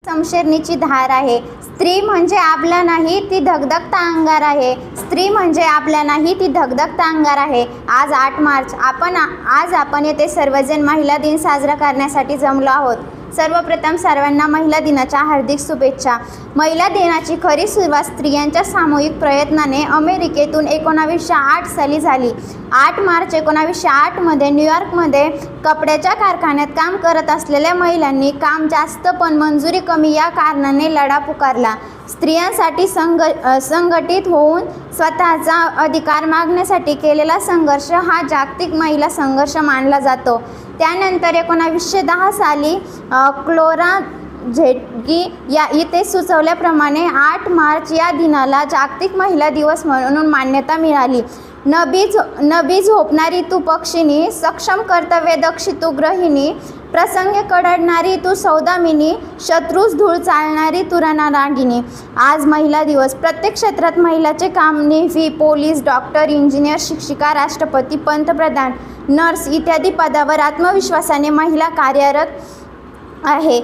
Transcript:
समशेरणीची धार आहे. स्त्री म्हणजे आपला नाही ती धगधगता अंगार आहे. स्त्री म्हणजे आपला नाही ती धगधगता अंगार आहे. आज 8 मार्च आज आपण येथे सर्वजण महिला दिन साजरा करण्यासाठी जमलो आहोत. सर्वप्रथम सर्वांना महिला दिनाच्या हार्दिक शुभेच्छा. महिला दिनाची खरी सुरुवात स्त्रियांच्या सामूहिक प्रयत्नाने अमेरिकेतून 1908 साली झाली. 8 मार्च 1908 मध्ये न्यूयॉर्कमध्ये कपड्याच्या कारखान्यात काम करत असलेल्या महिलांनी काम जास्त पण मंजुरी कमी या कारणाने लढा पुकारला. स्त्रियांसाठी संघटित होऊन स्वतःचा अधिकार मागण्यासाठी केलेला संघर्ष हा जागतिक महिला संघर्ष मानला जातो. त्यानंतर 1910 साली क्लोरा झेटगी या इथे सुचवल्याप्रमाणे 8 मार्च या दिनाला जागतिक महिला दिवस म्हणून मान्यता मिळाली. नबी झोपणारी तू पक्षिणी, सक्षम कर्तव्यदक्षी तू गृहिणी, प्रसंगे कडाडणारी तू सौदामिनी, शत्रूस धूळ चालणारी तू रणरागिणी. आज महिला दिवस. प्रत्येक क्षेत्रात महिलाचे काम नेव्ही, पोलीस, डॉक्टर, इंजिनियर, शिक्षिका, राष्ट्रपती, पंतप्रधान, नर्स इत्यादी पदावर आत्मविश्वासाने महिला कार्यरत आहे.